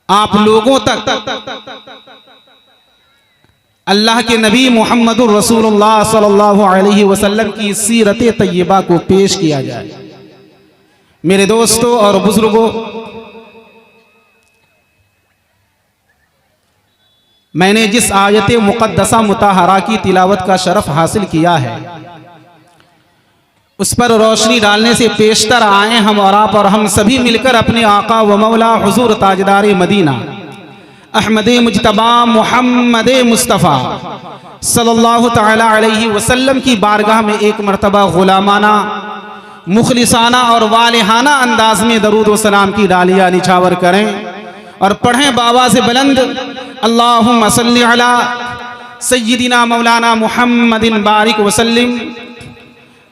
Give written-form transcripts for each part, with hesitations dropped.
आप लोगों तक अल्लाह के नबी मुहम्मदुर रसूलुल्लाह सल्लल्लाहु अलैहि वसल्लम की सीरत तैयबा को पेश किया जाए। मेरे दोस्तों और बुजुर्गों, मैंने जिस आयत मुक़द्दसा मुताहरा की तिलावत का शरफ हासिल किया है, उस पर रोशनी डालने से पेशतर आए हम और आप और हम सभी मिलकर अपने आका व मौला हुजूर ताजदार मदीना अहमद मुज्तबा मुहम्मद मुस्तफ़ा सल्लल्लाहु तआला अलैहि वसल्लम की बारगाह में एक मरतबा गुलामाना, मुखलिसाना और वालिहाना अंदाज में दरूद व सलाम की डालियाँ निछावर करें और पढ़ें बाबा से बुलंद, अल्लाहुम्मा सल्ली अला सय्यिदिना मौलाना मुहम्मदिन बारिक वसल्लिम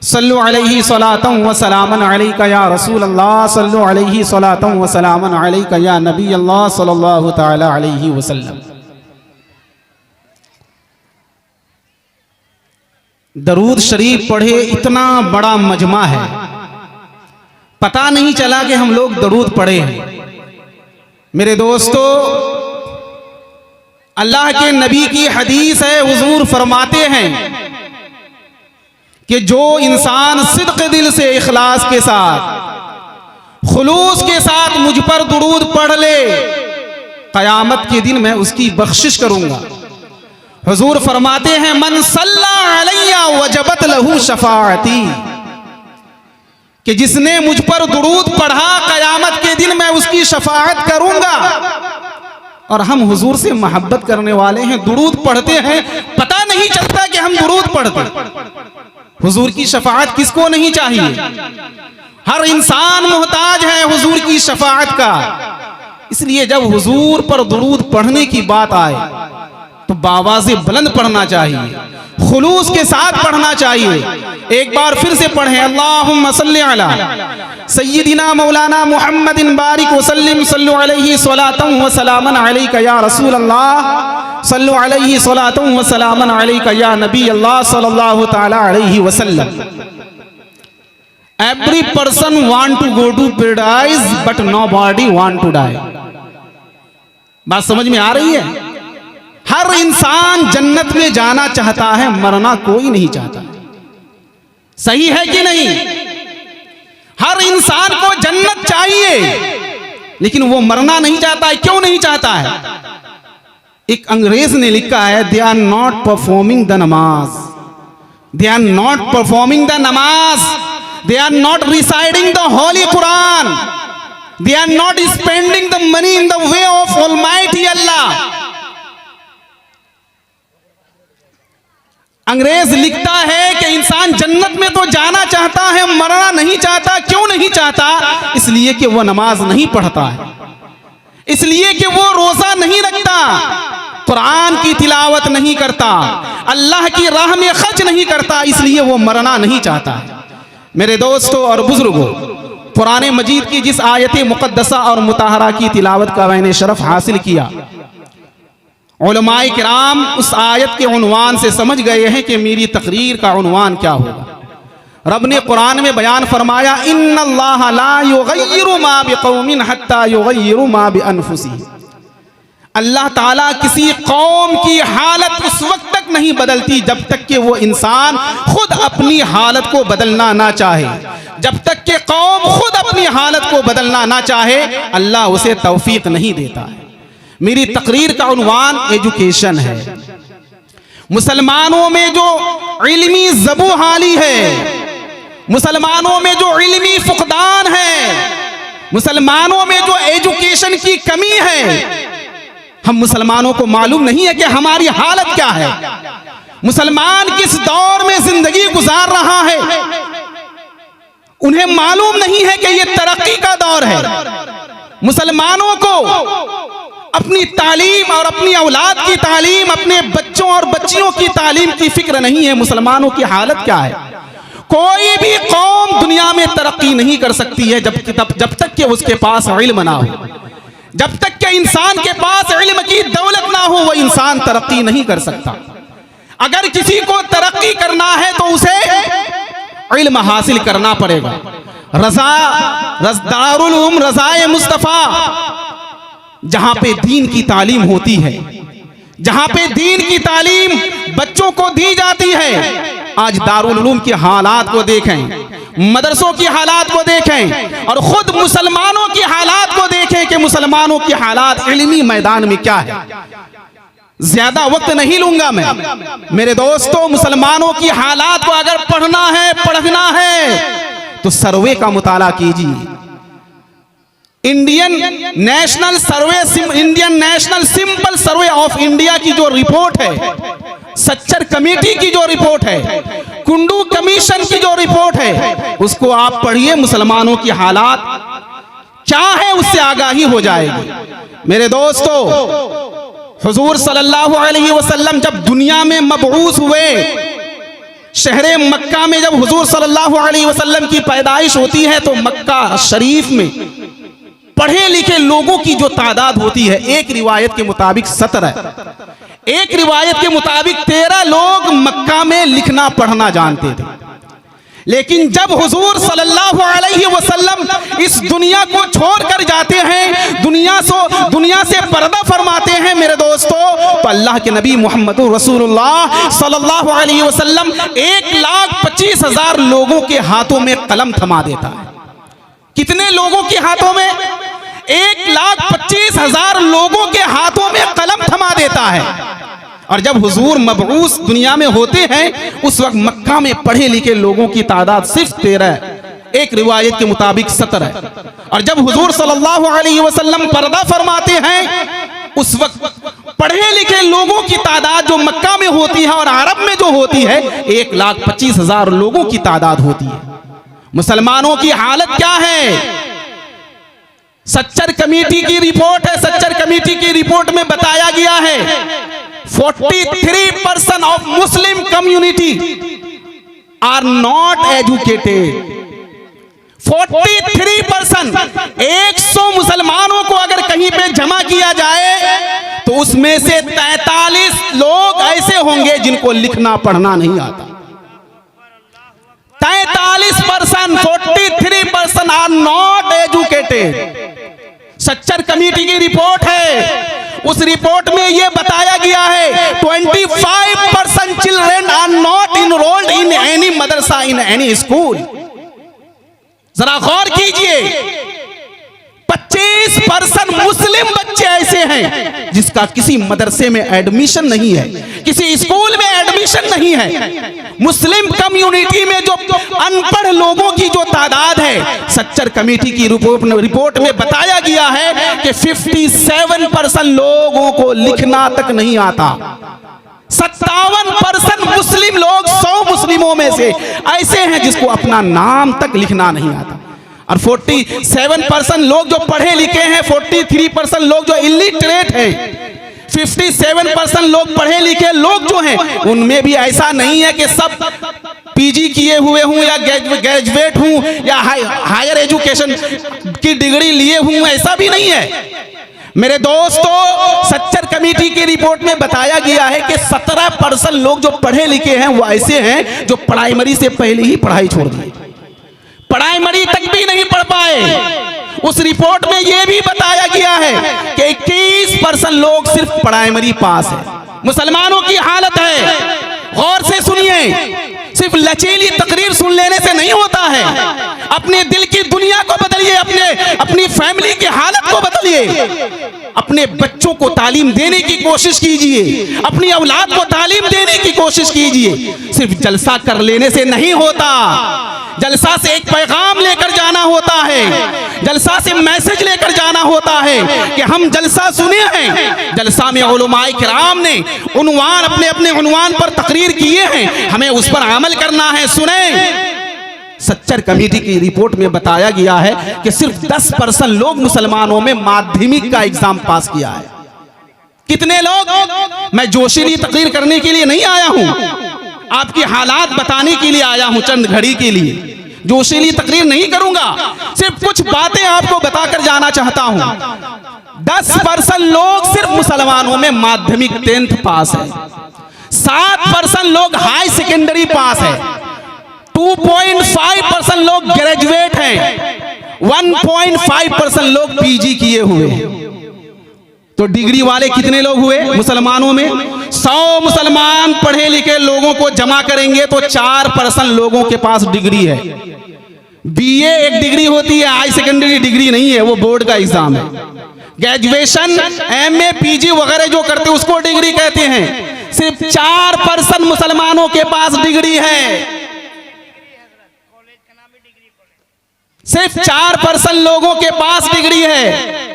सल्लु अलैहि सलातन व सलामन अलैका या रसूल अल्लाह, सल्लु अलैहि सलातन व सलामन अलैका या नबी अल्लाह सल्लल्लाहु तआला अलैहि वसल्लम। दरूद शरीफ पढ़े इतना बड़ा मजमा है, पता नहीं चला कि हम लोग दरूद पढ़े हैं। मेरे दोस्तों, अल्लाह के नबी की हदीस है, हुजूर फरमाते हैं कि जो इंसान सिद्क दिल से, इखलास के साथ, खुलूस के साथ मुझ पर दुरूद पढ़ ले, क़यामत के दिन मैं उसकी बख्शिश करूंगा। हुजूर फरमाते हैं, मन सल्ला अलैया वजबत लहू शफाअती, कि जिसने मुझ पर दुरूद पढ़ा क़यामत के दिन मैं उसकी शफाअत करूंगा। और हम हुजूर से मोहब्बत करने वाले हैं, दुरूद पढ़ते हैं, पता नहीं चलता कि हम दुरूद पढ़ते। हुजूर की शफाअत किसको नहीं चाहिए? हर इंसान मोहताज है हुजूर की शफाअत का। इसलिए जब हुजूर पर दुरूद पढ़ने की बात आए तो बावाज़े बुलंद पढ़ना चाहिए, खुलूस के साथ पढ़ना चाहिए। एक बार फिर से पढ़ें, अल्लाहुम्मा सल्ली अला सय्यिदिना मौलाना मुहम्मदिन बारिक वसल्लिम सल्लु अलैहि सलातन व सलामन अलैका या रसूल अल्लाह, सल्लु अलैहि सलातन व सलामन अलैका या नबी अल्लाह सल्लल्लाहु तआला अलैहि वसल्लम। Every person want to go to paradise but nobody want to die. बात समझ में आ रही है? हर इंसान जन्नत में जाना चाहता है, मरना कोई नहीं चाहता। सही है कि नहीं? हर इंसान को जन्नत चाहिए, लेकिन वो मरना नहीं चाहता है। क्यों नहीं चाहता है? एक अंग्रेज ने लिखा है, they are not performing the नमाज, they are not performing the नमाज, they are not reciting the holy Quran, they are not spending the money in the way of almighty Allah. अंग्रेज लिखता है कि इंसान जन्नत में तो जाना चाहता है, मरना नहीं चाहता। क्यों नहीं चाहता? इसलिए कि वो नमाज नहीं पढ़ता है, इसलिए कि वो रोजा नहीं रखता, कुरान की तिलावत नहीं करता, अल्लाह की राह में खर्च नहीं करता, इसलिए वो मरना नहीं चाहता। मेरे दोस्तों और बुजुर्गों, कुरान मजीद की जिस आयत मुक़द्दसा और मुताहरा की तिलावत का मैंने शरफ हासिल किया, उलमाए किराम उस आयत के उन्वान से समझ गए हैं कि मेरी तकरीर का उन्वान क्या होगा। रब ने कुरान में बयान फरमाया, इन्नल्लाह ला युगय्यिरु मा बिक़ौमिन हत्ता युगय्यिरु मा बिअनफुसिहिम। अल्लाह ताला किसी कौम की हालत उस वक्त तक नहीं बदलती जब तक कि वो इंसान खुद अपनी हालत को बदलना ना चाहे। जब तक कि कौम खुद अपनी हालत को बदलना ना चाहे, अल्लाह उसे तौफीक नहीं देता है। मेरी तकरीर का उन्वान एजुकेशन है। मुसलमानों में जो इल्मी ज़बूहाली है, मुसलमानों में जो इल्मी फुकदान है, मुसलमानों में जो एजुकेशन की कमी है, हम मुसलमानों को मालूम नहीं है कि हमारी हालत क्या है, मुसलमान किस दौर में जिंदगी गुजार रहा है। उन्हें मालूम नहीं है कि यह तरक्की का दौर है। मुसलमानों को अपनी तालीम और अपनी औलाद की तालीम, अपने बच्चों और बच्चियों की तालीम की फिक्र नहीं है। मुसलमानों की हालत क्या है? कोई भी कौम दुनिया में तरक्की नहीं कर सकती है जब तक कि उसके पास इल्म ना हो। जब तक कि इंसान के पास इल्म की दौलत ना हो, वह इंसान तरक्की नहीं कर सकता। अगर किसी को तरक्की करना है तो उसे इल्म हासिल करना पड़ेगा। दारुल उलूम रज़ाए मुस्तफ़ा जहां पे दीन की तालीम होती है, जहां पे दीन की तालीम बच्चों को दी जाती है। आज दारुल उलूम के हालात को देखें, मदरसों की हालात को देखें और खुद मुसलमानों की हालात को देखें कि मुसलमानों की हालात इल्मी मैदान में क्या है। ज्यादा वक्त नहीं लूंगा मैं मेरे दोस्तों, मुसलमानों की हालात को अगर पढ़ना है तो सर्वे का मुताला कीजिए। Indian national simple survey of India की जो रिपोर्ट है, सच्चर कमेटी की जो रिपोर्ट है, कुंडू कमीशन की जो रिपोर्ट है, उसको आप पढ़िए। मुसलमानों की हालात क्या है उससे आगाही हो जाएगी। मेरे दोस्तों, हुजूर सल्लल्लाहु अलैहि वसल्लम जब दुनिया में मबऊस हुए, शहरे मक्का में जब हुजूर सल्लल्लाहु अलैहि वसल्लम की पैदाइश होती है तो मक्का शरीफ में पढ़े लिखे लोगों की जो तादाद होती है, एक रिवायत के मुताबिक 17, एक रिवायत के मुताबिक 13 लोग मक्का में लिखना पढ़ना जानते थे। लेकिन जब हुजूर सल्लल्लाहु अलैहि वसल्लम इस दुनिया को छोड़कर जाते हैं, दुनिया से पर्दा फरमाते हैं मेरे दोस्तों, तो अल्लाह के नबी मोहम्मद रसूलुल्लाह सल्लल्लाहु अलैहि वसल्लम 1,25,000 लोगों के हाथों में कलम थमा देता है। कितने लोगों के हाथों में? 1,25,000 लोगों के हाथों में कलम थमा देता है। और जब हुजूर मबऊस दुनिया में होते हैं, उस वक्त मक्का में पढ़े लिखे लोगों की तादाद सिर्फ 13, एक रिवायत के मुताबिक 17। और जब हुजूर सल्लल्लाहु अलैहि वसल्लम पर्दा फरमाते हैं, उस वक्त पढ़े लिखे लोगों की तादाद जो मक्का में होती है और अरब में जो होती है, 1,25,000 लोगों की तादाद होती है। मुसलमानों की हालत क्या है? सच्चर कमेटी की रिपोर्ट है, सच्चर कमेटी की रिपोर्ट में बताया गया है 43% of Muslim community are not educated. 43%, 100 मुसलमानों को अगर कहीं पे जमा किया जाए तो उसमें से 43 लोग ऐसे होंगे जिनको लिखना पढ़ना नहीं आता। 43%, 43% are not educated. Sachar committee की रिपोर्ट है, उस रिपोर्ट में यह बताया गया है 25% children are not enrolled in any madrasa in any school. जरा गौर कीजिए, 25% मुस्लिम बच्चे ऐसे हैं जिसका किसी मदरसे में एडमिशन नहीं है, किसी स्कूल में एडमिशन नहीं है। मुस्लिम कम्युनिटी में जो अनपढ़ लोगों की जो तादाद है, सच्चर कमेटी की रिपोर्ट में बताया गया है कि 57% लोगों को लिखना तक नहीं आता। 57% मुस्लिम लोग 100 मुस्लिमों में से ऐसे हैं जिसको अपना नाम तक लिखना नहीं आता। और 47% लोग जो पढ़े लिखे हैं, 43% लोग जो इलिटरेट हैं, 57% लोग पढ़े लिखे लोग जो हैं, उनमें भी ऐसा नहीं है कि सब पीजी किए हुए हूं या ग्रेजुएट हूं या हायर एजुकेशन की डिग्री लिए हूं, ऐसा भी नहीं है। मेरे दोस्तों, सच्चर कमेटी की रिपोर्ट में बताया गया है कि 17% लोग जो पढ़े लिखे हैं वो ऐसे हैं जो प्राइमरी से पहले ही पढ़ाई छोड़ दी, प्राइमरी तक भी नहीं पढ़ पाए। उस रिपोर्ट में यह भी बताया गया है कि 21% लोग सिर्फ प्राइमरी पास है। मुसलमानों की हालत है, गौर से सुनिए, सिर्फ लचीली तकरीर सुन लेने से नहीं होता है। अपने दिल की दुनिया को बदलिए, अपनी फैमिली की हालत को बदलिए, अपने बच्चों को तालीम देने की कोशिश कीजिए, अपनी औलाद को तालीम देने की कोशिश कीजिए। सिर्फ जलसा कर लेने से नहीं होता, जलसा से एक पैगाम लेकर जाना होता है, जलसा से मैसेज लेकर जाना होता है कि हम जलसा सुने हैं, जलसा में उलमाए किराम ने उन्वान अपने उन्वान पर तकरीर किए हैं, हमें उस पर अमल करना है। सुने, सच्चर कमेटी की रिपोर्ट में बताया गया है कि सिर्फ 10% लोग मुसलमानों में माध्यमिक का एग्जाम पास किया है। कितने लोग? मैं जोशीली तकरीर करने के लिए नहीं आया हूं, आपकी हालात बताने के लिए आया हूं, चंद घड़ी के लिए। जोशीली तकरीर नहीं करूंगा, सिर्फ कुछ बातें आपको बताकर जाना चाहता हूं। 10% लोग सिर्फ मुसलमानों में माध्यमिक 10th पास है, 7% लोग हाई सेकेंडरी पास है, 2.5% लोग ग्रेजुएट हैं, 1.5% लोग पीजी किए हुए हैं। तो डिग्री वाले कितने लोग हुए मुसलमानों में? 100 मुसलमान पढ़े लिखे लोगों को जमा करेंगे तो 4% लोगों के पास डिग्री है। बीए एक डिग्री होती है, हाई सेकेंडरी डिग्री नहीं है, वो बोर्ड का एग्जाम है। ग्रेजुएशन, एमए, पीजी वगैरह जो करते हैं उसको डिग्री कहते हैं। सिर्फ 4% मुसलमानों के पास डिग्री है। सिर्फ 4% लोगों के पास डिग्री है।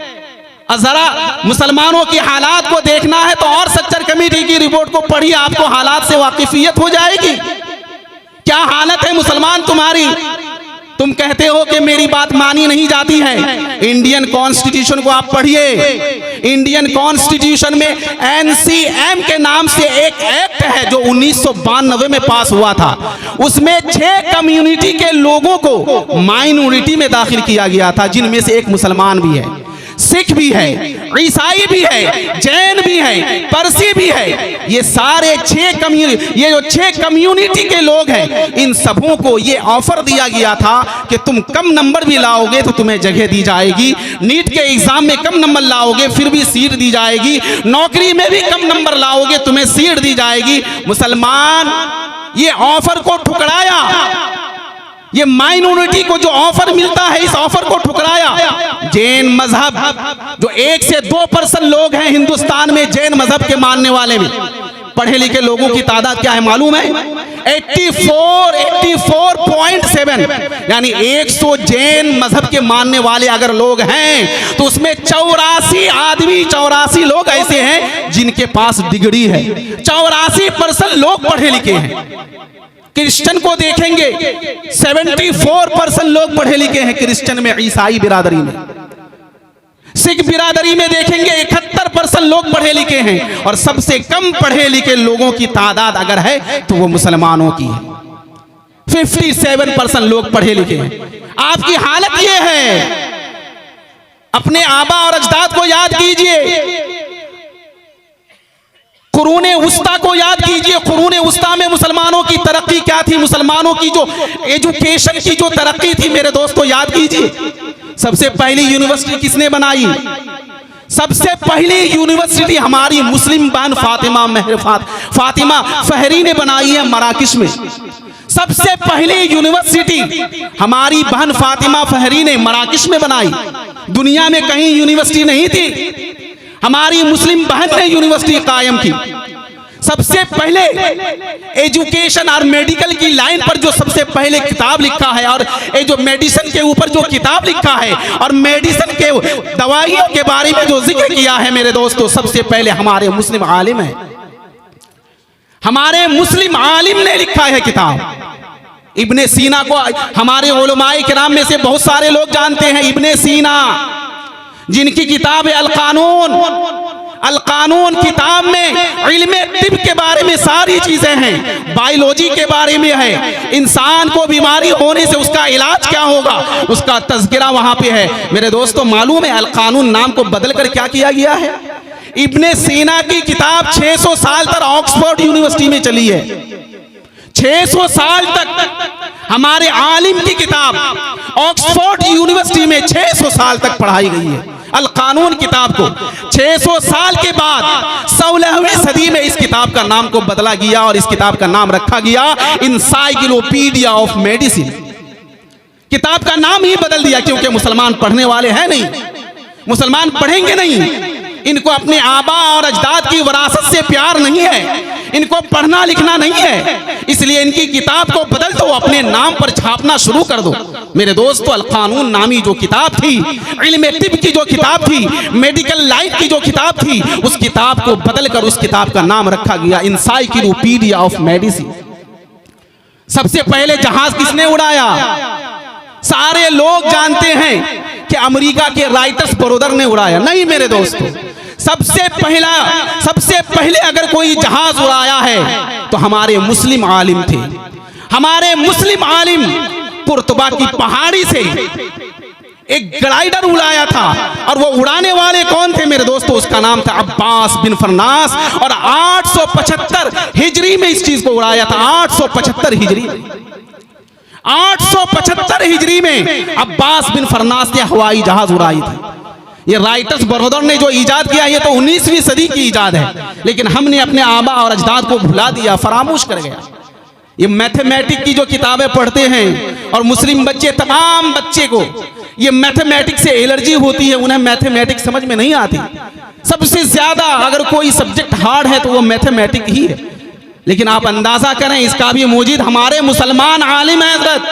जरा मुसलमानों की हालात को देखना है तो और सच्चर कमेटी की रिपोर्ट को पढ़िए, आपको हालात से वाकिफियत हो जाएगी। क्या हालत है मुसलमान तुम्हारी? तुम कहते हो कि मेरी बात मानी नहीं जाती है। इंडियन कॉन्स्टिट्यूशन को आप पढ़िए। इंडियन कॉन्स्टिट्यूशन में एनसीएम के नाम से एक एक्ट है जो 1992 में पास हुआ था। उसमें 6 कम्युनिटी के लोगों को माइनॉरिटी में दाखिल किया गया था, जिनमें से एक मुसलमान भी है, सिख भी है, ईसाई भी है, जैन भी है, पारसी भी है। ये सारे 6 कम्युनिटी, ये जो 6 कम्युनिटी के लोग हैं, इन सबों को ये ऑफर दिया गया था कि तुम कम नंबर भी लाओगे तो तुम्हें जगह दी जाएगी। नीट के एग्जाम में कम नंबर लाओगे फिर भी सीट दी जाएगी। नौकरी में भी कम नंबर लाओगे तुम्हें सीट दी जाएगी। मुसलमान ये ऑफर को ठुकराया। ये माइनॉरिटी को जो ऑफर मिलता है, इस ऑफर को ठुकराया। जैन मजहब, जो 1 से 2% लोग हैं हिंदुस्तान में जैन मजहब के मानने वाले में, पढ़े लिखे लोगों की तादाद क्या है मालूम है? 84.7, यानी 100 जैन मजहब के मानने वाले अगर लोग हैं तो उसमें 84 लोग ऐसे हैं जिनके पास डिग्री है। 84% लोग पढ़े लिखे हैं। क्रिश्चियन को देखेंगे 74% लोग पढ़े लिखे हैं क्रिश्चियन में, ईसाई बिरादरी में। सिख बिरादरी में देखेंगे 71% लोग पढ़े लिखे हैं। और सबसे कम पढ़े लिखे लोगों की तादाद अगर है तो वो मुसलमानों की है। 57% लोग पढ़े लिखे हैं। आपकी हालत ये है। अपने आबा और अजदाद को याद कीजिए, कुरूने उस्ता को याद कीजिए। कुरूने उस्ता में मुसलमानों की तरक्की क्या थी? मुसलमानों की जो एजुकेशन की जो तरक्की थी मेरे दोस्तों, याद कीजिए। सबसे पहली यूनिवर्सिटी किसने बनाई? सबसे पहली यूनिवर्सिटी हमारी मुस्लिम बहन फातिमा फहरी ने बनाई है मराकश में। सबसे पहली यूनिवर्सिटी हमारी बहन फातिमा फहरी ने मराकश में बनाई। दुनिया में कहीं यूनिवर्सिटी नहीं थी, हमारी मुस्लिम बहन ने यूनिवर्सिटी कायम की। सबसे पहले एजुकेशन और मेडिकल की लाइन पर जो सबसे पहले किताब लिखा है, और ये जो मेडिसिन के ऊपर जो किताब लिखा है और मेडिसिन के दवाइयों के बारे में जो जिक्र किया है मेरे दोस्तों, सबसे पहले हमारे मुस्लिम आलिम है। हमारे मुस्लिम आलिम ने लिखा है किताब। इब्ने सीना को हमारे उलमाए किराम में से बहुत सारे लोग जानते हैं। इब्ने सीना, जिनकी किताब है अल कानून किताब में इल्मे तिब के बारे में सारी चीजें हैं, बायोलॉजी के बारे में है, इंसान को बीमारी होने से उसका इलाज क्या होगा उसका तज़किरा वहां पे है। मेरे दोस्तों मालूम है अल कानून नाम को बदलकर क्या किया गया है? इब्ने सीना की किताब 600 साल तक ऑक्सफोर्ड यूनिवर्सिटी में चली है। 600 साल तक हमारे आलिम की किताब ऑक्सफोर्ड यूनिवर्सिटी में 600 साल तक पढ़ाई गई है। अल कानून किताब को 600 साल के बाद 16वीं सदी में इस किताब का नाम को बदला गया और इस किताब का नाम रखा गया इंसाइक्लोपीडिया ऑफ मेडिसिन। किताब का नाम ही बदल दिया क्योंकि मुसलमान पढ़ने वाले हैं नहीं, मुसलमान पढ़ेंगे नहीं। इनको अपने आबा और अजदाद की विरासत से प्यार नहीं है, इनको पढ़ना लिखना नहीं है, इसलिए इनकी किताब को बदल दो, अपने नाम पर छापना शुरू कर दो। मेरे दोस्तों अल कानून नामी जो किताब थी, इल्मे तिब की जो किताब थी, मेडिकल लाइन की जो किताब थी, उस किताब को बदलकर उस किताब का नाम रखा गया इंसाइक्लोपीडिया ऑफ मेडिसिन। सबसे पहले जहाज किसने उड़ाया? सारे लोग जानते हैं कि अमेरिका के राइटर्स ब्रदर ने उड़ाया, नहीं मेरे दोस्तों। सबसे पहले अगर कोई जहाज उड़ाया है तो हमारे मुस्लिम आलिम थे। हमारे मुस्लिम आलिम कुर्तुबा की पहाड़ी से एक ग्लाइडर उड़ाया था, और वो उड़ाने वाले कौन थे मेरे दोस्तों? उसका नाम था अब्बास बिन फरनास, और 875 हिजरी में इस चीज को उड़ाया था। 875 हिजरी में 875 हिजरी में अब्बास बिन फरनास ने हवाई जहाज उड़ाई थी। ये राइटर्स बरोदर ने जो ईजाद किया ये तो 19वीं सदी की ईजाद है, लेकिन हमने अपने आबा और अजदाद को भुला दिया, फरामोश कर गया। ये मैथमेटिक्स की जो किताबें पढ़ते हैं और मुस्लिम बच्चे, तमाम बच्चे को ये मैथमेटिक्स से एलर्जी होती है, उन्हें मैथमेटिक्स समझ में नहीं आती। सबसे ज्यादा अगर कोई सब्जेक्ट हार्ड है तो वो मैथमेटिक्स ही है। लेकिन आप अंदाजा करें, इसका भी मौजूद हमारे मुसलमान आलिम हैं हज़रत,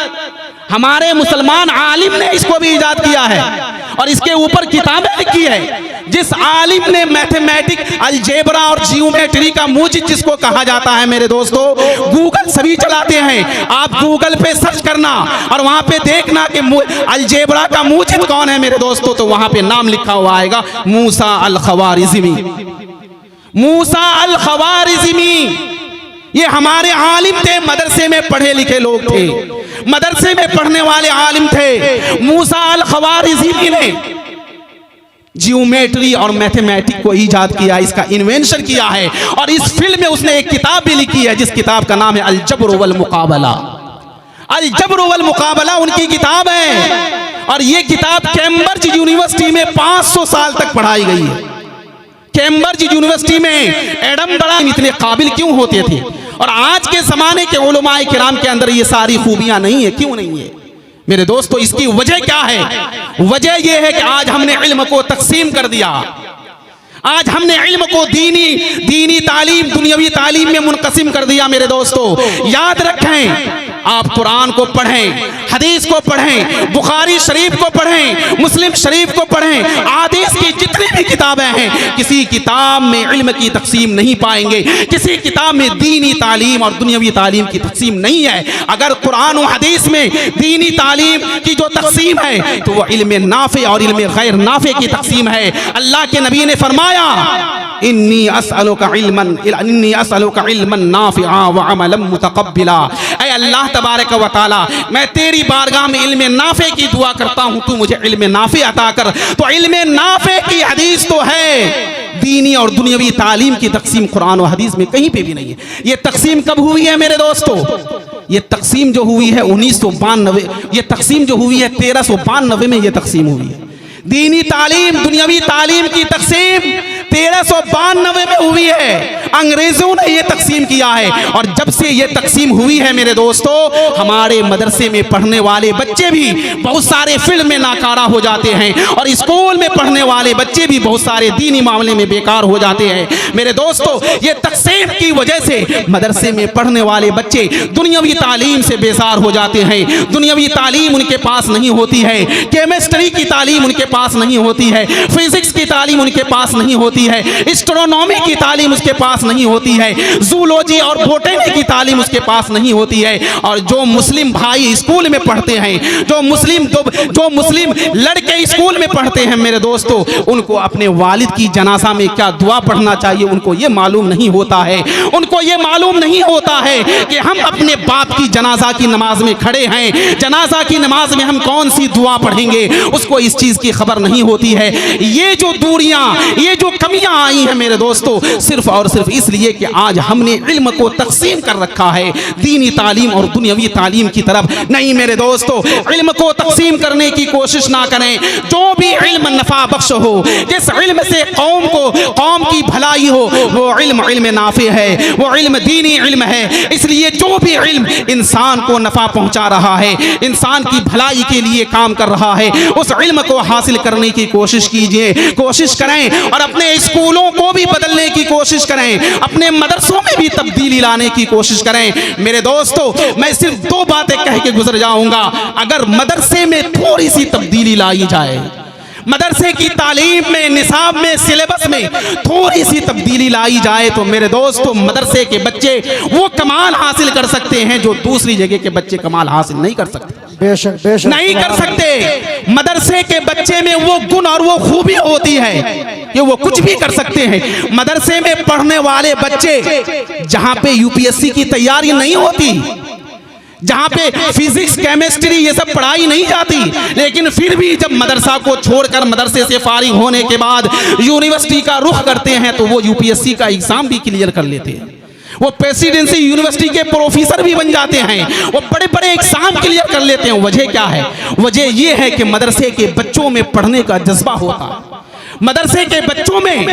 हमारे मुसलमान आलिम ने इसको भी ईजाद किया है और इसके ऊपर किताबें लिखी है। जिस आलिम ने मैथमेटिक्स, अलजेब्रा और जियोमेट्री का मूजिद जिसको कहा जाता है मेरे दोस्तों, गूगल सभी चलाते हैं, आप गूगल पे सर्च करना और वहां पे देखना कि अलजेब्रा का मूजिद कौन है मेरे दोस्तों, तो वहां पे नाम लिखा हुआ आएगा मूसा अल खवारिज़मी। मूसा अल खवारिज़मी ये हमारे आलिम थे, मदरसे में पढ़े लिखे लोग थे, मदरसे में पढ़ने वाले आलिम थे। मूसा अल खवारिज़मी ने जियोमेट्री और मैथमेटिक्स को ईजाद किया, इसका इन्वेंशन किया है और इस फील्ड में उसने एक किताब भी लिखी है जिस किताब का नाम है अल जब्र वल मुकाबला। अल जब्र वल मुकाबला उनकी किताब है और ये किताब कैम्ब्रिज यूनिवर्सिटी में 500 साल तक पढ़ाई गई है। कैम्ब्रिज यूनिवर्सिटी में एडमबरा इतने काबिल क्यों होते थे और आज के ज़माने के उलमाए किराम के अंदर ये सारी खूबियां नहीं है, क्यों नहीं है मेरे दोस्तों? इसकी वजह क्या है? वजह यह है कि आज हमने इल्म को तकसीम कर दिया, आज हमने इल्म को दीनी तालीम, दुनियावी तालीम में मुनक़सिम कर दिया। मेरे दोस्तों याद रखें, आप कुरान को पढ़ें, हदीस को पढ़ें, बुखारी शरीफ को पढ़ें, मुस्लिम शरीफ को पढ़ें, आदेश की जितनी भी किताबें हैं, किसी किताब में इल्म की तकसीम नहीं पाएंगे, किसी किताब में दीनी तालीम और दुनियावी तालीम की तकसीम नहीं है। अगर कुरान और हदीस में दीनी तालीम की जो तकसीम है तो वह इल्म नाफे और इल्म गैर नाफे की तकसीम है। अल्लाह के नबी ने फरमाया इन्नी अस्अलुका इल्मन नाफिआ व अमलन मुतक़ब्बिला। ऐ अल्लाह तबारक व तआला, मैं तेरी बारगाह में इल्म नाफे की दुआ करता हूँ, तू मुझे इल्म नाफे अता कर। तो इल्म नाफे की हदीस तो है, दीनी और दुनियावी तालीम की तकसीम कुरान और हदीस में कहीं पे भी नहीं है। ये तकसीम कब हुई है मेरे दोस्तों? ये तकसीम जो हुई है 1992, ये तकसीम जो हुई है 1392 में ये तकसीम हुई है। दीनी तालीम, दुनियावी तालीम की तकसीम 1392 में हुई है, अंग्रेजों ने ये तकसीम किया है। और जब से ये तकसीम हुई है मेरे दोस्तों, हमारे मदरसे में पढ़ने वाले बच्चे भी बहुत सारे फील्ड में नाकारा हो जाते हैं और स्कूल में पढ़ने वाले बच्चे भी बहुत सारे दीनी मामले में बेकार हो जाते हैं। मेरे दोस्तों ये तकसीम की वजह से मदरसे में पढ़ने वाले बच्चे दुनियावी तालीम से बेजार हो जाते हैं। दुनियावी तालीम उनके पास नहीं होती है, केमिस्ट्री की तालीम उनके पास नहीं होती है, फिजिक्स की तालीम उनके पास नहीं होती है, एस्ट्रोनॉमी की तालीम उसके पास नहीं होती है, जूलॉजी और बोटनी की तालीम उसके पास नहीं होती है। और जो मुस्लिम भाई स्कूल में पढ़ते हैं, जो मुस्लिम लड़के स्कूल में पढ़ते हैं मेरे दोस्तों, उनको अपने वालिद की जनाजा में क्या दुआ पढ़ना चाहिए उनको ये मालूम नहीं होता है। उनको ये मालूम नहीं होता है कि हम अपने बाप की जनाजा की नमाज में खड़े हैं, जनाजा की नमाज में हम कौन सी दुआ पढ़ेंगे, उसको इस चीज की खबर नहीं होती है। ये जो दूरियां, ये जो कमियां आई हैं मेरे दोस्तों, सिर्फ और सिर्फ इसलिए कि आज हमने इल्म को तकसीम कर रखा है दीनी तालीम और दुनियावी तालीम की तरफ। नहीं मेरे दोस्तों, इल्म को तकसीम करने की कोशिश ना करें। जो भी इल्म नफा बख्श हो, जिस इल्म से कौम की भलाई हो, वो इल्म नाफे है, वो इल्म दीनी इल्म है। इसलिए जो भी इल्म इंसान को नफा पहुंचा रहा है, इंसान की भलाई के लिए काम कर रहा है, उस इल्म को हासिल करने की कोशिश कीजिए, कोशिश करें और अपने स्कूलों को भी बदलने की कोशिश करें, अपने मदरसों में भी तब्दीली लाने की कोशिश करें। मेरे दोस्तों मैं सिर्फ 2 बातें कह के गुजर जाऊंगा। अगर मदरसे में थोड़ी सी तब्दीली लाई जाए, मदरसे की तालीम में, निसाब में, सिलेबस में थोड़ी सी तब्दीली लाई जाए तो मेरे दोस्तों मदरसे के बच्चे वो कमाल हासिल कर सकते हैं जो दूसरी जगह के बच्चे कमाल हासिल नहीं कर सकते। बेशक नहीं कर सकते। मदरसे के बच्चे में वो गुण और वो खूबी होती है कि वो कुछ भी कर सकते हैं। मदरसे में पढ़ने वाले बच्चे जहां पे यूपीएससी की तैयारी नहीं होती, जहां पे फिजिक्स, केमिस्ट्री ये सब पढ़ाई नहीं जाती, लेकिन फिर भी जब मदरसा को छोड़कर मदरसे से फारिग होने के बाद यूनिवर्सिटी का रुख करते हैं तो वो यूपीएससी का एग्जाम भी क्लियर कर लेते हैं, वो प्रेसिडेंसी यूनिवर्सिटी के प्रोफेसर भी बन जाते हैं, वो बड़े बड़े एग्जाम क्लियर कर लेते हैं। वजह क्या है? वजह ये है कि मदरसे के बच्चों में पढ़ने का जज्बा होता है, मदरसे के बच्चों में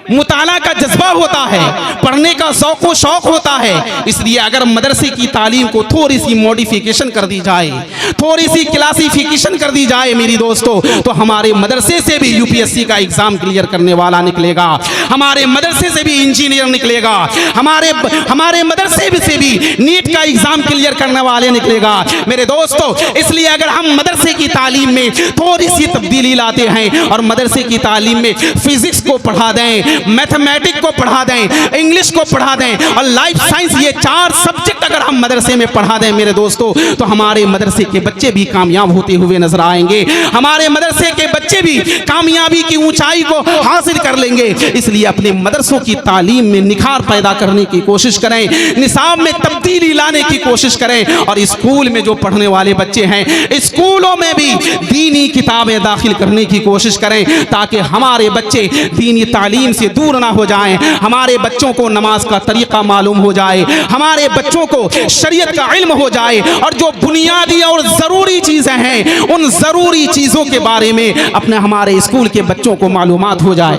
मुताला का जज्बा होता है, पढ़ने का शौक होता है। इसलिए अगर मदरसे की तालीम को थोड़ी सी मॉडिफिकेशन कर दी जाए, थोड़ी सी क्लासिफिकेशन कर दी जाए मेरी दोस्तों, तो हमारे मदरसे से भी यूपीएससी का एग्जाम क्लियर करने वाला निकलेगा, हमारे मदरसे से भी इंजीनियर निकलेगा, हमारे मदरसे से भी नीट का एग्जाम क्लियर करने वाले निकलेगा मेरे दोस्तों। इसलिए अगर हम मदरसे की तालीम में थोड़ी सी तब्दीली लाते हैं और मदरसे की तालीम में फिजिक्स को पढ़ा दें, मैथमेटिक्स को पढ़ा दें, इंग्लिश को पढ़ा दें और लाइफ साइंस, ये 4 सब्जेक्ट अगर हम मदरसे में पढ़ा दें मेरे दोस्तों, तो हमारे मदरसे के बच्चे भी कामयाब होते हुए नजर आएंगे, हमारे मदरसे के बच्चे भी कामयाबी की ऊंचाई को हासिल कर लेंगे। इसलिए अपने मदरसों की तालीम में निखार पैदा करने की कोशिश करें, निसाब में तब्दीली लाने की कोशिश करें और स्कूल में जो पढ़ने वाले बच्चे हैं स्कूलों में भी दीनी किताबें दाखिल करने की कोशिश करें, ताकि हमारे बच्चे दीनी तालीम से दूर ना हो जाएं, हमारे बच्चों को नमाज का तरीका मालूम हो जाए, हमारे बच्चों को शरीयत का इल्म हो जाए और जो बुनियादी और ज़रूरी चीज़ें हैं उन ज़रूरी चीज़ों के बारे में अपने हमारे स्कूल के बच्चों को मालूमात हो जाए।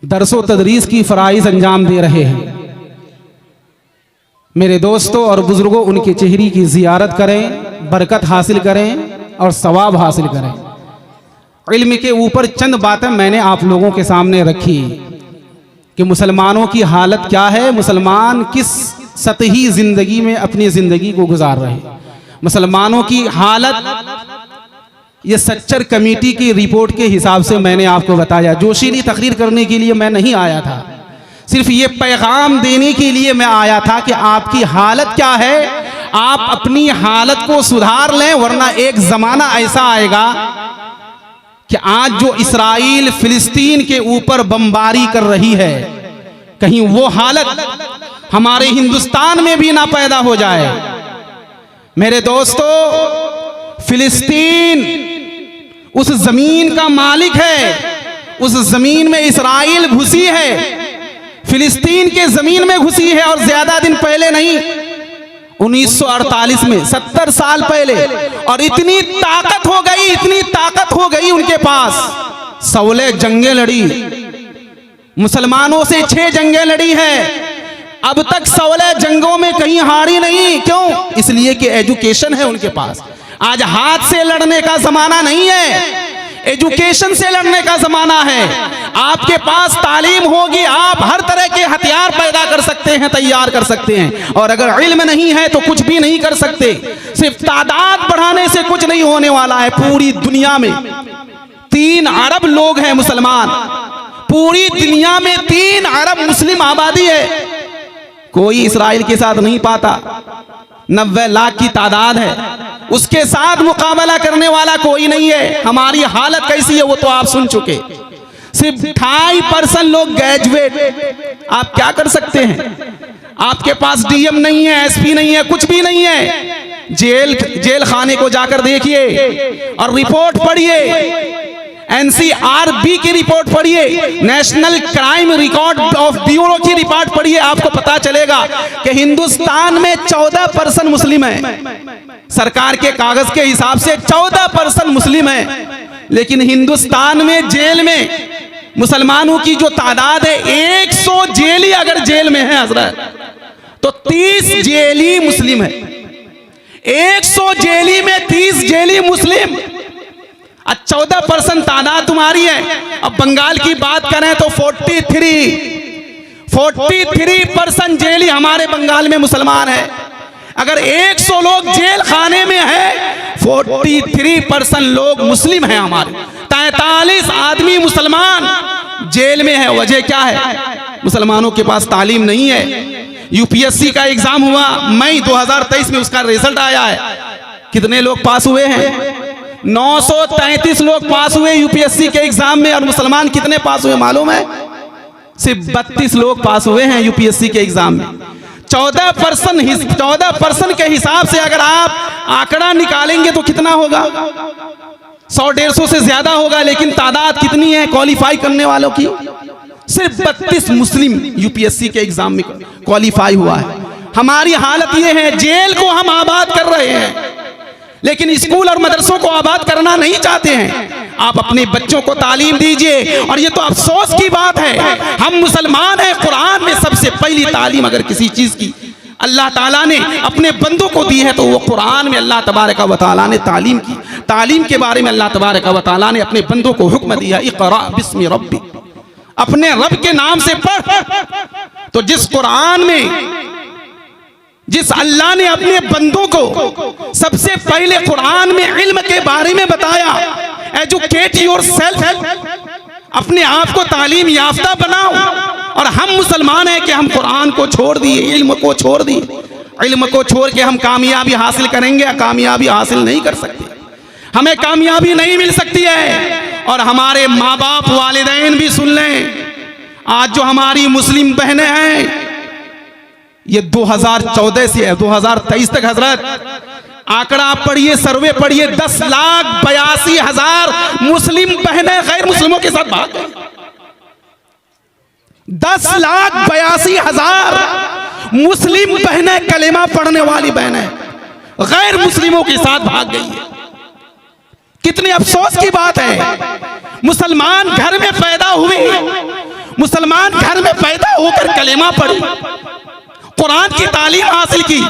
दरसो तदरीस की फ़राइज़ अंजाम दे रहे हैं मेरे दोस्तों और बुजुर्गों, उनके चेहरे की ज़ियारत करें, बरकत हासिल करें और सवाब हासिल करें। इल्म के ऊपर चंद बातें मैंने आप लोगों के सामने रखी कि मुसलमानों की हालत क्या है, मुसलमान किस सतही ज़िंदगी में अपनी ज़िंदगी को गुजार रहे हैं। मुसलमानों की हालत ये सच्चर कमेटी की रिपोर्ट के हिसाब से मैंने आपको बताया। जोशीली तकरीर करने के लिए मैं नहीं आया था, सिर्फ ये पैगाम देने के लिए मैं आया था कि आपकी हालत क्या है, आप अपनी हालत को सुधार लें, वरना एक ज़माना ऐसा आएगा कि आज जो इस्राइल फिलिस्तीन के ऊपर बमबारी कर रही है, कहीं वो हालत हमारे हिंदुस्तान में भी ना पैदा हो जाए। मेरे दोस्तों, फिलिस्तीन उस जमीन का मालिक है, उस जमीन में इस्राइल घुसी है, फिलिस्तीन के जमीन में घुसी है और ज्यादा दिन पहले नहीं, 1948 में, 70 साल पहले। और इतनी ताकत हो गई, इतनी ताकत हो गई उनके पास, 16 जंगें लड़ी, मुसलमानों से 6 जंगें लड़ी है, अब तक 16 जंगों में कहीं हारी नहीं। क्यों? इसलिए कि एजुकेशन है उनके पास। आज हाथ से लड़ने का जमाना नहीं है, एजुकेशन से लड़ने का जमाना है। आपके पास तालीम होगी, आप हर तरह के हथियार पैदा कर सकते हैं, तैयार कर सकते हैं। और अगर इल्म नहीं है तो कुछ भी नहीं कर सकते। सिर्फ तादाद बढ़ाने से कुछ नहीं होने वाला है। पूरी दुनिया में 3 अरब लोग हैं मुसलमान, पूरी दुनिया में 3 अरब मुस्लिम आबादी है। कोई इस्राइल के साथ नहीं पाता, 90 लाख की तादाद है, उसके साथ मुकाबला करने वाला कोई नहीं है। हमारी हालत कैसी है वो तो आप सुन चुके। सिर्फ 2.5% लोग ग्रेजुएट, आप क्या कर सकते हैं? आपके पास डीएम नहीं है, एसपी नहीं है, कुछ भी नहीं है। जेल खाने को जाकर देखिए और रिपोर्ट पढ़िए, एनसीआरबी की रिपोर्ट पढ़िए, national crime record of bureau की रिपोर्ट पढ़िए, आपको पता चलेगा कि हिंदुस्तान में 14% मुस्लिम है। सरकार के कागज के हिसाब से 14% मुस्लिम है, लेकिन हिंदुस्तान में जेल में मुसलमानों की जो तादाद है, 100 जेली अगर जेल में है हजरत, तो 30 जेली मुस्लिम है। 100 जेली में 30 जेली मुस्लिम, 14% तादाद तुम्हारी है। अब बंगाल की बात करें तो 43% जेली हमारे बंगाल में मुसलमान है। अगर 100 लोग जेल खाने में है, 43% लोग मुस्लिम हैं हमारे। 43 आदमी मुसलमान जेल में है। वजह क्या है? मुसलमानों के पास तालीम नहीं है। यूपीएससी का एग्जाम हुआ मई 2023 में, उसका रिजल्ट आया है। कितने लोग पास हुए हैं? 933 लोग पास हुए यूपीएससी के एग्जाम में। और मुसलमान कितने पास हुए मालूम है? सिर्फ 32 लोग पास हुए हैं यूपीएससी के एग्जाम में। 14% के हिसाब से अगर आप आंकड़ा निकालेंगे तो कितना होगा? 100-150 से ज्यादा होगा। लेकिन तादाद कितनी है क्वालिफाई करने वालों की? सिर्फ 32 मुस्लिम यूपीएससी के एग्जाम में क्वालिफाई हुआ है। हमारी हालत यह है, जेल को हम आबाद कर रहे हैं लेकिन स्कूल और मदरसों को आबाद करना नहीं चाहते हैं। आप अपने बच्चों को तालीम दीजिए। और ये तो अफसोस की बात है, हम मुसलमान हैं, कुरान में सबसे पहली तालीम अगर किसी चीज की अल्लाह ताला ने अपने बंदों को दी है तो वो कुरान में अल्लाह तबारक व तआला ने तालीम की। तालीम के बारे में अल्लाह तबारक व तआला ने अपने बंदों को हुक्म दिया, इक़रा बिस्मि रब्बिक, अपने रब के नाम से पढ़। तो जिस कुरान में जिस अल्लाह ने अपने बंदों को सबसे पहले कुरान में इल्म के बारे में बताया, एजुकेट योरसेल्फ, अपने आप को तालीम याफ्ता बनाओ। और हम मुसलमान हैं कि हम कुरान को छोड़ दिए, इल्म को छोड़ दिए। इल्म को छोड़ के हम कामयाबी हासिल करेंगे या कामयाबी हासिल नहीं कर सकते, हमें कामयाबी नहीं मिल सकती है। और हमारे माँ बाप वालिदैन भी सुन लें, आज जो हमारी मुस्लिम बहनें हैं, ये 2014 से 2023 तक हजरत आंकड़ा पढ़िए, सर्वे पढ़िए, 10,82,000 मुस्लिम बहनें गैर मुस्लिमों के साथ भाग गई। 10,82,000 मुस्लिम बहनें, कलेमा पढ़ने वाली बहनें गैर मुस्लिमों के साथ भाग गई है। कितने अफसोस की बात है। मुसलमान घर में पैदा हुए, मुसलमान घर में पैदा होकर कलेमा पढ़ी, कुरान की तालीम हासिल की,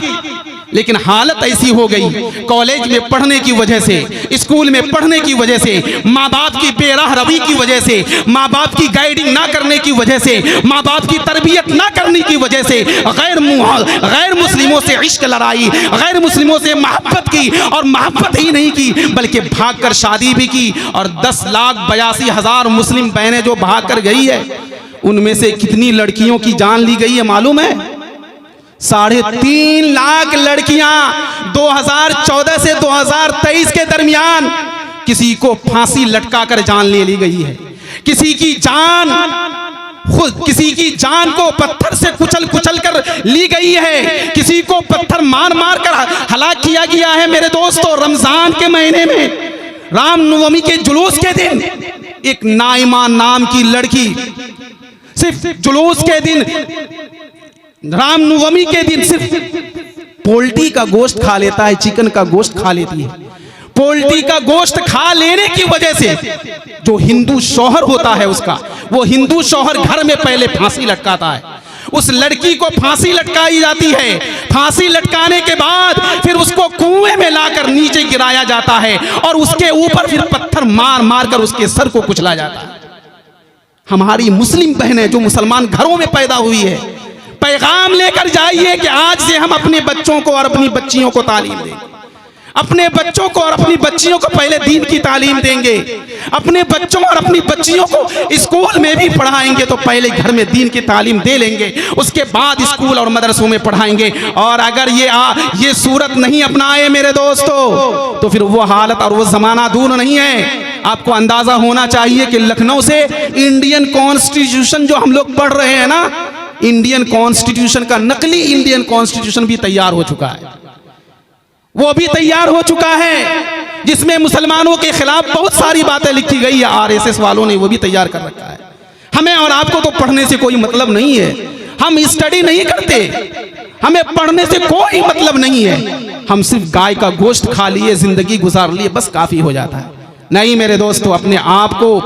लेकिन हालत ऐसी हो गई, कॉलेज में पढ़ने की वजह से, स्कूल में पढ़ने की वजह से, माँ बाप की बेराह रवी की वजह से, माँ बाप की गाइडिंग ना करने की वजह से, माँ बाप की तरबियत ना करने की वजह से गैर मुस्लिमों से इश्क लड़ाई, गैर मुस्लिमों से मोहब्बत की, और मोहब्बत ही नहीं की बल्कि भागकर शादी भी की। और 10,82,000 मुस्लिम बहनें जो भाग कर गई है, उनमें से कितनी लड़कियों की जान ली गई है मालूम है? 3.5 लाख लड़कियां 2014 से 2023 के दरमियान किसी को फांसी लटकाकर जान ले ली गई है। किसी की जान को पत्थर से कुचल कर ली गई है, किसी को पत्थर मार मार कर हलाक किया गया है। मेरे दोस्तों, रमजान के महीने में रामनवमी के जुलूस के दिन एक नाइमा नाम की लड़की सिर्फ जुलूस के दिन, रामनवमी के दिन सिर्फ पोल्ट्री का गोश्त खा लेता है, चिकन का गोश्त खा लेती है। पोल्ट्री का गोश्त खा लेने की वजह से जो हिंदू शौहर होता है उसका, वो हिंदू शौहर घर में पहले फांसी लटकाता है। उस लड़की को फांसी लटकाई जाती है। फांसी लटकाने के बाद फिर उसको कुएं में लाकर नीचे गिराया जाता है और उसके ऊपर फिर पत्थर मार मार कर उसके सर को कुचला जाता है। हमारी मुस्लिम बहनें जो मुसलमान घरों में पैदा हुई है, पैगाम लेकर जाइए कि आज से हम अपने बच्चों को और अपनी बच्चियों को तालीम देंगे। अपने बच्चों को और अपनी बच्चियों को पहले दीन की तालीम देंगे। अपने बच्चों और अपनी बच्चियों को स्कूल में भी पढ़ाएंगे तो पहले घर में दीन की तालीम दे लेंगे, उसके बाद स्कूल और मदरसों में पढ़ाएंगे। और अगर ये सूरत नहीं अपनाए मेरे दोस्तों, तो फिर वो हालत और वो जमाना दूर नहीं है। आपको अंदाजा होना चाहिए कि लखनऊ से इंडियन कॉन्स्टिट्यूशन जो हम लोग पढ़ रहे हैं ना, इंडियन कॉन्स्टिट्यूशन का नकली इंडियन कॉन्स्टिट्यूशन भी तैयार हो चुका है। वो भी तैयार हो चुका है जिसमें मुसलमानों के खिलाफ बहुत सारी बातें लिखी गई है। आरएसएस वालों ने वो भी तैयार कर रखा है। हमें और आपको तो पढ़ने से कोई मतलब नहीं है, हम स्टडी नहीं करते, हमें पढ़ने से कोई मतलब नहीं है। हम सिर्फ गाय का गोश्त खा लिए, जिंदगी गुजार लिए, बस काफी हो जाता है। नहीं मेरे दोस्तों, अपने आप को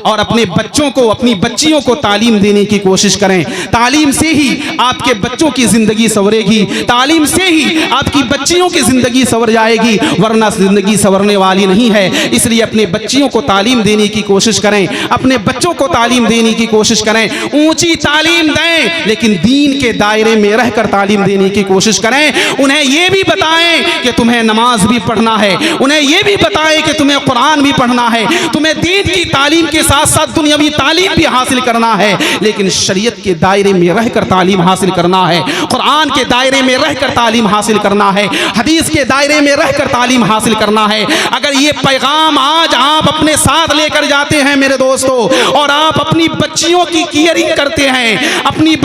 और अपने बच्चों को, अपनी बच्चियों को तालीम देने की कोशिश करें। तालीम से ही आपके बच्चों की जिंदगी संवरेगी, तालीम से ही आपकी बच्चियों की जिंदगी संवर जाएगी, वरना जिंदगी संवरने वाली नहीं है। इसलिए अपने बच्चियों को तालीम देने की कोशिश करें, अपने बच्चों को तालीम देने की कोशिश करें। ऊंची तालीम दें लेकिन दीन के दायरे में रहकर तालीम देने की कोशिश करें। उन्हें यह भी बताएं कि तुम्हें नमाज भी पढ़ना है, उन्हें यह भी बताएं कि तुम्हें कुरान भी पढ़ना है, तुम्हें दीन की तालीम के साथ साथ दुनियावी तालीम भी हासिल करना है, लेकिन शरीयत के दायरे में रहकर तालीम हासिल करना है, कुरान के दायरे में रहकर तालीम हासिल करना है, हदीस के दायरे में रहकर तालीम हासिल करना है। अगर ये पैगाम आज आप अपने साथ लेकर जाते हैं मेरे दोस्तों, और आप अपनी बच्चियों की केयरिंग करते हैं, अपनी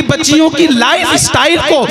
बच्चियों की लाइफ स्टाइल को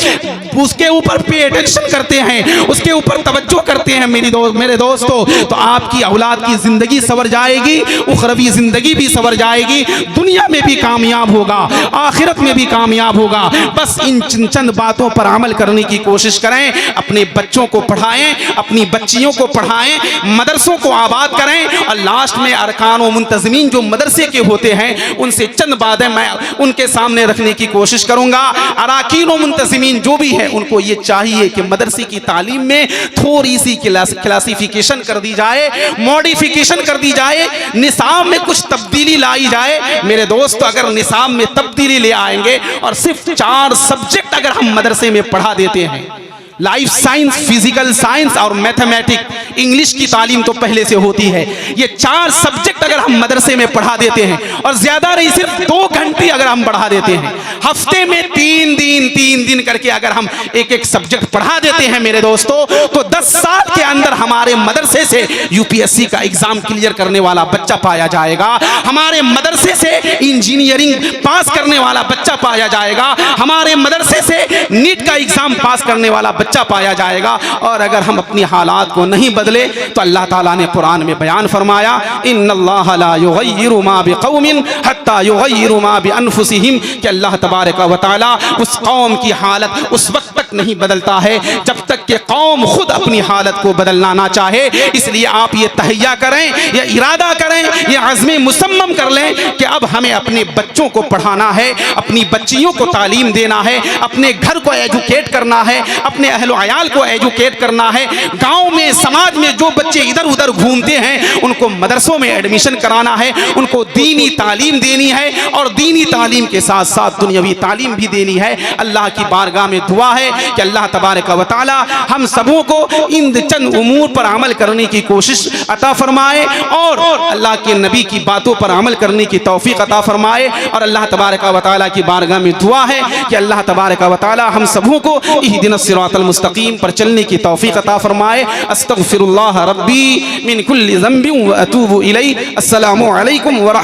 उसके ऊपर पे अटेंशन करते हैं, उसके ऊपर तवज्जो करते हैं मेरे दोस्तों, तो आपकी औलाद की ज़िंदगी संवर जाएगी, उखरवी ज़िंदगी भी संवर जाएगी, दुनिया में भी कामयाब होगा, आखिरत में भी कामयाब होगा। बस इन चंद बातों पर अमल करने की कोशिश करें। अपने बच्चों को पढ़ाएं, अपनी बच्चियों को पढ़ाएं, मदरसों को आबाद करें। और लास्ट में अरकान व मुंतज़मीन जो मदरसे के होते हैं उनसे चंद बातें मैं उनके सामने रखने की कोशिश करूंगा। अरकान व मुंतज़मीन जो भी है उनको ये चाहिए कि मदरसे की तालीम में थोड़ी सी क्लासिफिकेशन कर दी जाए, मॉडिफिकेशन कर दी जाए, निसाब में कुछ तब्दीली लाई जाए। मेरे दोस्त, अगर निसाब में तब्दीली ले आएंगे और सिर्फ 4 सब्जेक्ट अगर हम मदरसे में पढ़ा देते हैं, लाइफ साइंस, फिजिकल साइंस और मैथमेटिक्स, इंग्लिश की तालीम तो पहले से होती है, ये 4 सब्जेक्ट अगर हम मदरसे में पढ़ा देते हैं और ज्यादा नहीं सिर्फ 2 घंटे अगर हम पढ़ा देते हैं, हफ्ते में 3 दिन करके अगर हम एक सब्जेक्ट पढ़ा देते हैं मेरे दोस्तों, तो 10 साल के अंदर हमारे मदरसे से यूपीएससी का एग्जाम क्लियर करने वाला बच्चा पाया जाएगा, हमारे मदरसे से इंजीनियरिंग पास करने वाला बच्चा पाया जाएगा, हमारे मदरसे से नीट का एग्जाम पास करने वाला बच्चा पाया जाएगा। और अगर हम अपनी हालात को नहीं बदले तो अल्लाह ताला ने कुरान में बयान फरमाया, इन्नल्लाह ला युग़य्यिरु मा बिक़ौमिन हत्ता युग़य्यिरु मा बिअन्फुसिहिम, कि अल्लाह तबारक व तआला उस कौम की हालत उस वक्त तक नहीं बदलता है जब तक कि कौम खुद अपनी हालत को बदलना ना चाहे। इसलिए आप ये तहैया करें, ये इरादा करें, ये अज़्म मुसम्मम कर लें कि अब हमें अपने बच्चों को पढ़ाना है, अपनी बच्चियों को तालीम देना है, अपने घर को एजुकेट करना है, अपने अहल अयाल को एजुकेट करना है। गांव में, समाज में जो बच्चे इधर उधर घूमते हैं उनको मदरसों में एडमिशन कराना है, उनको दीनी तालीम देनी है और दीनी तालीम के साथ साथ दुनियावी तालीम भी देनी है। अल्लाह की बारगाह में दुआ है कि अल्लाह तबारक व तआला हम सबों को इन चंद उमूर पर अमल करने की कोशिश अता फरमाए और अल्लाह के नबी की बातों पर अमल करने की तौफीक अता फरमाए। और अल्लाह तबारक व तआला की बारगाह में दुआ है कि अल्लाह तबारक व तआला हम सबों को इहदिनस सिरातल मुस्तकीम पर चलने की तौफीक अता फरमाए। अस्तगफिरुल्लाह रब्बी मिन कुल्लि ज़ंबिन व अतूबु इलैहि। अस्सलामु अलैकुम व रहमतुल्लाह।